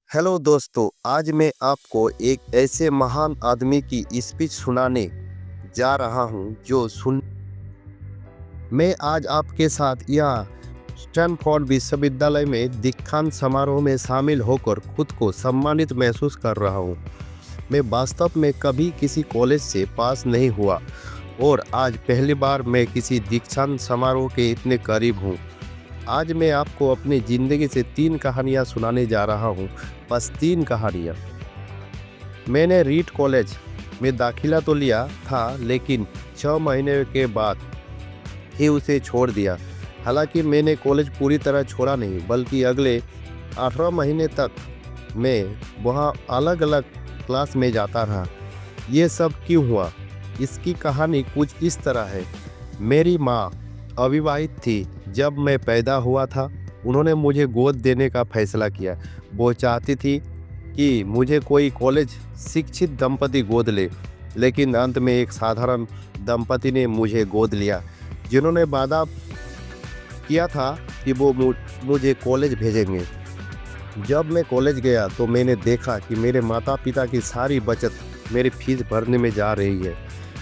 Hello दोस्तों, आज मैं आपको एक ऐसे महान आदमी की स्पीच सुनाने जा रहा हूं जो सुन मैं आज आपके साथ यह स्टैनफोर्ड विश्वविद्यालय में दीक्षांत समारोह में शामिल होकर खुद को सम्मानित महसूस कर रहा हूं। मैं वास्तव में कभी किसी कॉलेज से पास नहीं हुआ और आज पहली बार मैं किसी दीक्षांत समारोह के इतने करीब हूं। आज मैं आपको अपनी ज़िंदगी से 3 कहानियाँ सुनाने जा रहा हूँ, बस 3 कहानियाँ। मैंने रीड कॉलेज में दाखिला तो लिया था, लेकिन 6 महीने के बाद ही उसे छोड़ दिया। हालांकि मैंने कॉलेज पूरी तरह छोड़ा नहीं, बल्कि अगले 18 महीने तक मैं वहाँ अलग-अलग क्लास में जाता रहा। ये सब क्यों हुआ? इसकी कहानी कुछ इस तरह है। मेरी माँ अविवाहित थी जब मैं पैदा हुआ था। उन्होंने मुझे गोद देने का फैसला किया। वो चाहती थी कि मुझे कोई कॉलेज शिक्षित दंपति गोद ले, लेकिन अंत में एक साधारण दंपति ने मुझे गोद लिया, जिन्होंने वादा किया था कि वो मुझे कॉलेज भेजेंगे। जब मैं कॉलेज गया तो मैंने देखा कि मेरे माता पिता की सारी बचत मेरी फीस भरने में जा रही है।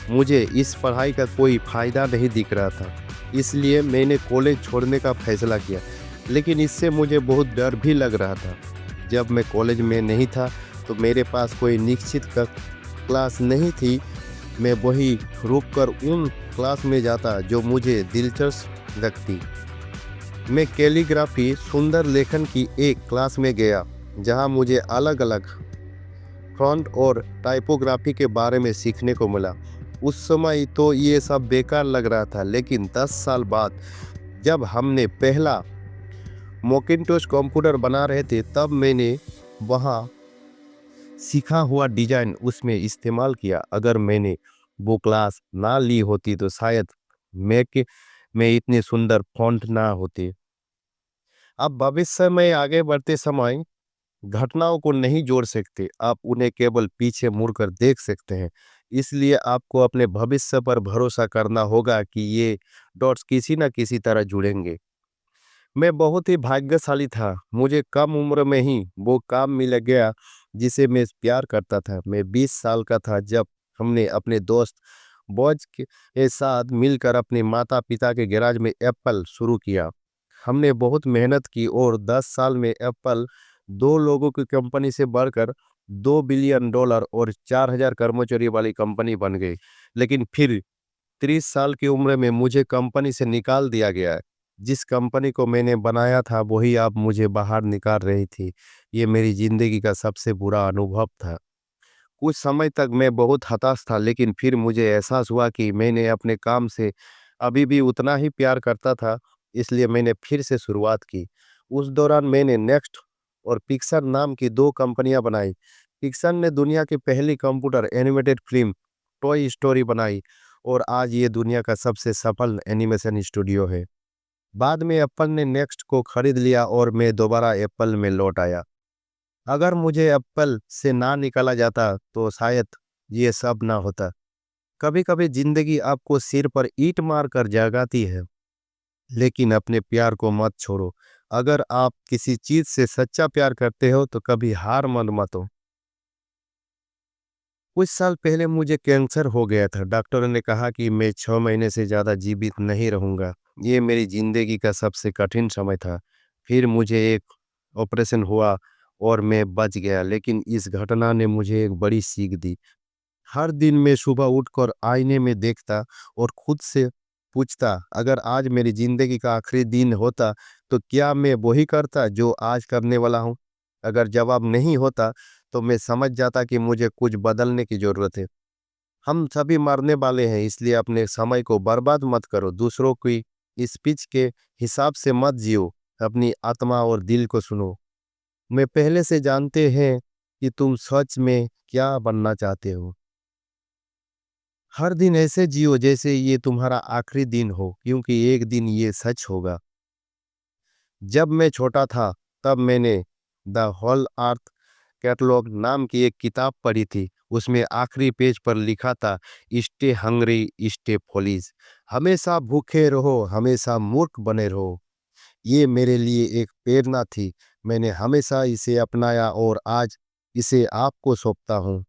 मुझे इस पढ़ाई का कोई फ़ायदा नहीं दिख रहा था, इसलिए मैंने कॉलेज छोड़ने का फैसला किया। लेकिन इससे मुझे बहुत डर भी लग रहा था। जब मैं कॉलेज में नहीं था तो मेरे पास कोई निश्चित क्लास नहीं थी। मैं वही रुक कर उन क्लास में जाता जो मुझे दिलचस्प लगती। मैं कैलीग्राफी सुंदर लेखन की एक क्लास में गया, जहां मुझे अलग अलग फॉन्ट और टाइपोग्राफी के बारे में सीखने को मिला। उस समय तो ये सब बेकार लग रहा था, लेकिन 10 साल बाद जब हमने पहला मैकिन्टोश कंप्यूटर बना रहे थे, तब मैंने वहाँ सीखा हुआ डिजाइन उसमें इस्तेमाल किया। अगर मैंने वो क्लास ना ली होती तो शायद मैक में इतने सुंदर फॉन्ट ना होते। अब भविष्य में आगे बढ़ते समय घटनाओं को नहीं जोड़ सकते, आप उन्हें केवल पीछे मुड़कर देख सकते हैं। इसलिए आपको अपने भविष्य पर भरोसा करना होगा कि ये डॉट्स किसी न किसी तरह जुड़ेंगे। मैं बहुत ही भाग्यशाली था। मुझे कम उम्र में ही वो काम मिल गया जिसे मैं प्यार करता था। मैं 20 साल का था जब हमने अपने दोस्त बॉज के साथ मिलकर अपने माता पिता के गैराज में एप्पल शुरू किया। हमने बहुत मेहनत की और 10 साल में एप्पल 2 लोगों की कंपनी से बढ़कर $2 बिलियन और 4,000 कर्मचारी वाली कंपनी बन गई। लेकिन फिर 30 साल की उम्र में मुझे कंपनी से निकाल दिया गया। जिस कंपनी को मैंने बनाया था वही अब मुझे बाहर निकाल रही थी। ये मेरी जिंदगी का सबसे बुरा अनुभव था। कुछ समय तक मैं बहुत हताश था, लेकिन फिर मुझे एहसास हुआ कि मैंने अपने काम से अभी भी उतना ही प्यार करता था, इसलिए मैंने फिर से शुरुआत की। उस दौरान मैंने नेक्स्ट और पिक्सर नाम की 2 कंपनियां बनाई। पिक्सर ने दुनिया की पहली computer animated film toy story बनाई और आज ये दुनिया का सबसे सफल एनिमेशन स्टूडियो है। बाद में एप्पल ने नेक्स्ट को खरीद लिया और मैं दोबारा एप्पल में लौट आया। अगर मुझे एप्पल से ना निकाला जाता तो शायद ये सब ना होता। कभी कभी जिंदगी आपको सिर पर ईंट मार कर जगाती है, लेकिन अपने प्यार को मत छोड़ो। अगर आप किसी चीज से सच्चा प्यार करते हो तो कभी हार मत हो। कुछ साल पहले मुझे कैंसर हो गया था। डॉक्टरों ने कहा कि मैं 6 महीने से ज़्यादा जीवित नहीं रहूँगा। ये मेरी ज़िंदगी का सबसे कठिन समय था। फिर मुझे एक ऑपरेशन हुआ और मैं बच गया, लेकिन इस घटना ने मुझे एक बड़ी सीख दी। हर दिन मैं सुबह उठकर आईने में देखता और खुद से पूछता, अगर आज मेरी ज़िंदगी का आखिरी दिन होता तो क्या मैं वही करता जो आज करने वाला हूँ? अगर जवाब नहीं होता तो मैं समझ जाता कि मुझे कुछ बदलने की ज़रूरत है। हम सभी मरने वाले हैं, इसलिए अपने समय को बर्बाद मत करो। दूसरों की स्पीच के हिसाब से मत जियो, अपनी आत्मा और दिल को सुनो। मैं पहले से जानते हैं कि तुम सच में क्या बनना चाहते हो। हर दिन ऐसे जियो जैसे ये तुम्हारा आखिरी दिन हो, क्योंकि एक दिन ये सच होगा। जब मैं छोटा था तब मैंने द होल अर्थ कैटलॉग नाम की एक किताब पढ़ी थी। उसमें आखिरी पेज पर लिखा था, स्टे हंग्री स्टे फॉलीज। हमेशा भूखे रहो, हमेशा मूर्ख बने रहो। ये मेरे लिए एक प्रेरणा थी। मैंने हमेशा इसे अपनाया और आज इसे आपको सौंपता हूँ।